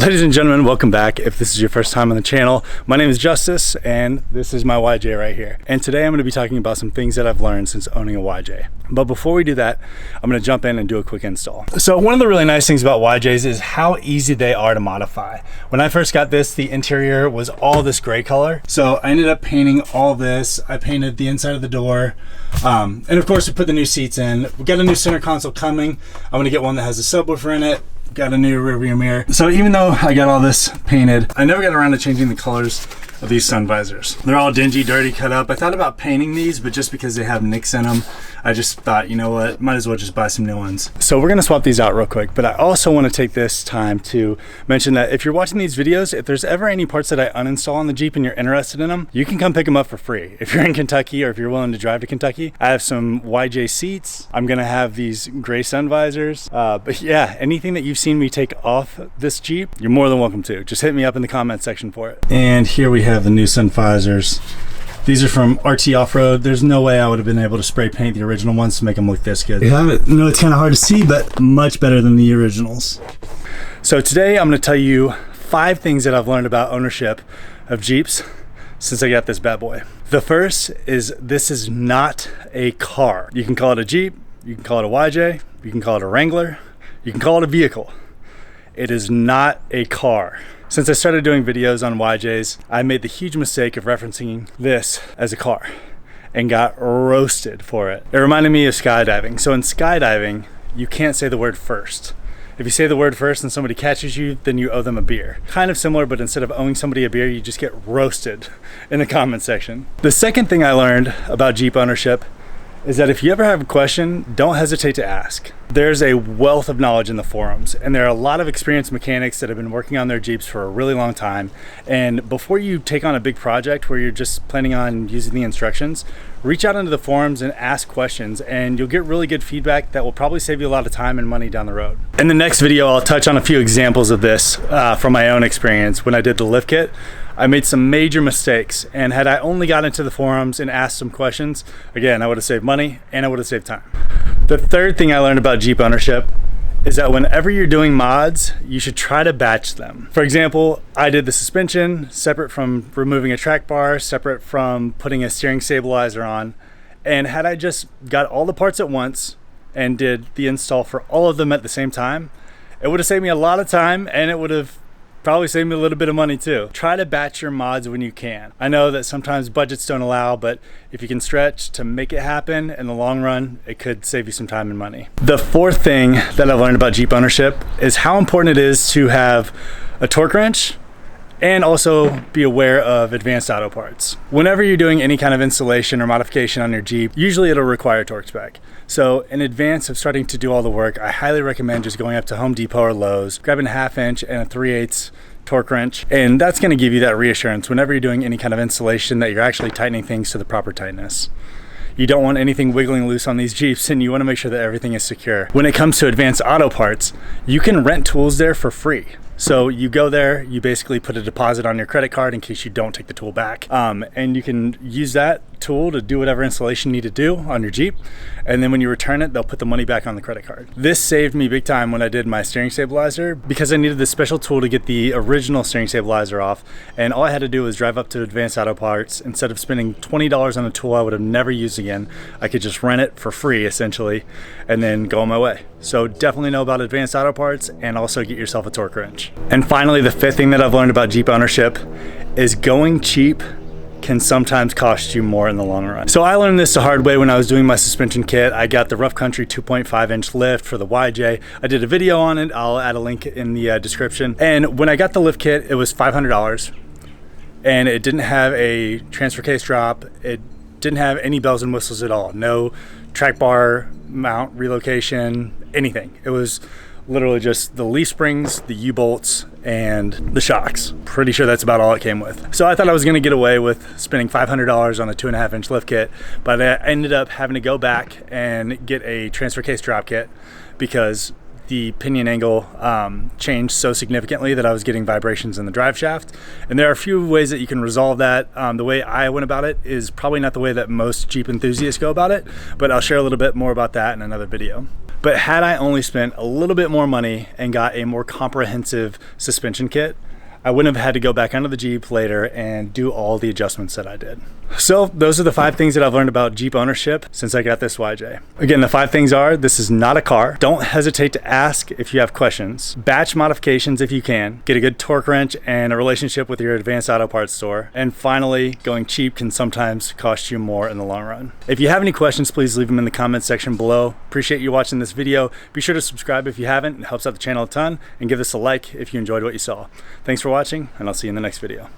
Ladies and gentlemen, welcome back. If this is your first time on the channel, my name is Justice and this is my YJ right here. And today I'm going to be talking about some things that I've learned since owning a YJ. But before we do that, I'm going to jump in and do a quick install. So one of the really nice things about YJs is how easy they are to modify. When I first got this, the interior was all this gray color. So I ended up painting all this. I painted the inside of the door. And of course we put the new seats in. We got a new center console coming. I'm going to get one that has a subwoofer in it. Got a new rear view mirror. So even though I got all this painted, I never got around to changing the colors of these sun visors. They're all dingy, dirty, cut up. I thought about painting these, but just because they have nicks in them, I just thought, you know what, might as well just buy some new ones. So we're gonna swap these out real quick, but I also wanna take this time to mention that if you're watching these videos, if there's ever any parts that I uninstall on the Jeep and you're interested in them, you can come pick them up for free. If you're in Kentucky or if you're willing to drive to Kentucky, I have some YJ seats. I'm gonna have these gray sun visors. But yeah, anything that you've seen me take off this Jeep, you're more than welcome to. Just hit me up in the comment section for it. And here we have the new sun visors. These are from RT Off-Road. There's no way I would have been able to spray paint the original ones to make them look this good. You have it. No, it's kind of hard to see, but much better than the originals. So today I'm going to tell you 5 things that I've learned about ownership of Jeeps since I got this bad boy. The first is this is not a car. You can call it a Jeep, you can call it a YJ, you can call it a Wrangler, you can call it a vehicle. It is not a car. Since I started doing videos on YJs, I made the huge mistake of referencing this as a car and got roasted for it. It reminded me of skydiving. So in skydiving, you can't say the word first. If you say the word first and somebody catches you, then you owe them a beer. Kind of similar, but instead of owing somebody a beer, you just get roasted in the comment section. The second thing I learned about Jeep ownership is that if you ever have a question, don't hesitate to ask. There's a wealth of knowledge in the forums, and there are a lot of experienced mechanics that have been working on their Jeeps for a really long time. And before you take on a big project where you're just planning on using the instructions, reach out into the forums and ask questions, and you'll get really good feedback that will probably save you a lot of time and money down the road. In the next video, I'll touch on a few examples of this from my own experience. When I did the lift kit, I made some major mistakes, and had I only got into the forums and asked some questions, again, I would have saved money and I would have saved time. The third thing I learned about Jeep ownership is that whenever you're doing mods, you should try to batch them. For example, I did the suspension separate from removing a track bar, separate from putting a steering stabilizer on, and had I just got all the parts at once and did the install for all of them at the same time, it would have saved me a lot of time, and it would have probably save me a little bit of money too. Try to batch your mods when you can. I know that sometimes budgets don't allow, but if you can stretch to make it happen in the long run, it could save you some time and money. The fourth thing that I've learned about Jeep ownership is how important it is to have a torque wrench and also be aware of advanced auto parts. Whenever you're doing any kind of installation or modification on your Jeep, usually it'll require torque spec. So in advance of starting to do all the work, I highly recommend just going up to Home Depot or Lowe's, grabbing a 1/2 inch and a 3/8 torque wrench, and that's gonna give you that reassurance whenever you're doing any kind of installation that you're actually tightening things to the proper tightness. You don't want anything wiggling loose on these Jeeps, and you wanna make sure that everything is secure. When it comes to advanced auto parts, you can rent tools there for free. So you go there, you basically put a deposit on your credit card in case you don't take the tool back. And you can use that tool to do whatever installation you need to do on your Jeep. And then when you return it, they'll put the money back on the credit card. This saved me big time when I did my steering stabilizer because I needed this special tool to get the original steering stabilizer off. And all I had to do was drive up to Advanced Auto Parts. Instead of spending $20 on a tool I would have never used again, I could just rent it for free essentially, and then go on my way. So definitely know about Advanced Auto Parts and also get yourself a torque wrench. And finally, the fifth thing that I've learned about Jeep ownership is going cheap can sometimes cost you more in the long run. So I learned this the hard way when I was doing my suspension kit. I got the Rough Country 2.5 inch lift for the YJ. I did a video on it. I'll add a link in the description. And when I got the lift kit, it was $500 and it didn't have a transfer case drop. It didn't have any bells and whistles at all. No track bar mount relocation, anything. It was literally just the leaf springs, the U-bolts, and the shocks. Pretty sure that's about all it came with. So I thought I was gonna get away with spending $500 on a 2.5 inch lift kit, but I ended up having to go back and get a transfer case drop kit because the pinion angle changed so significantly that I was getting vibrations in the drive shaft. And there are a few ways that you can resolve that. The way I went about it is probably not the way that most Jeep enthusiasts go about it, but I'll share a little bit more about that in another video. But had I only spent a little bit more money and got a more comprehensive suspension kit, I wouldn't have had to go back onto the Jeep later and do all the adjustments that I did. So those are the 5 things that I've learned about Jeep ownership since I got this YJ. Again, the 5 things are: this is not a car. Don't hesitate to ask if you have questions. Batch modifications if you can. Get a good torque wrench and a relationship with your advanced auto parts store. And finally, going cheap can sometimes cost you more in the long run. If you have any questions, please leave them in the comments section below. Appreciate you watching this video. Be sure to subscribe if you haven't. It helps out the channel a ton. And give this a like if you enjoyed what you saw. Thanks for watching, and I'll see you in the next video.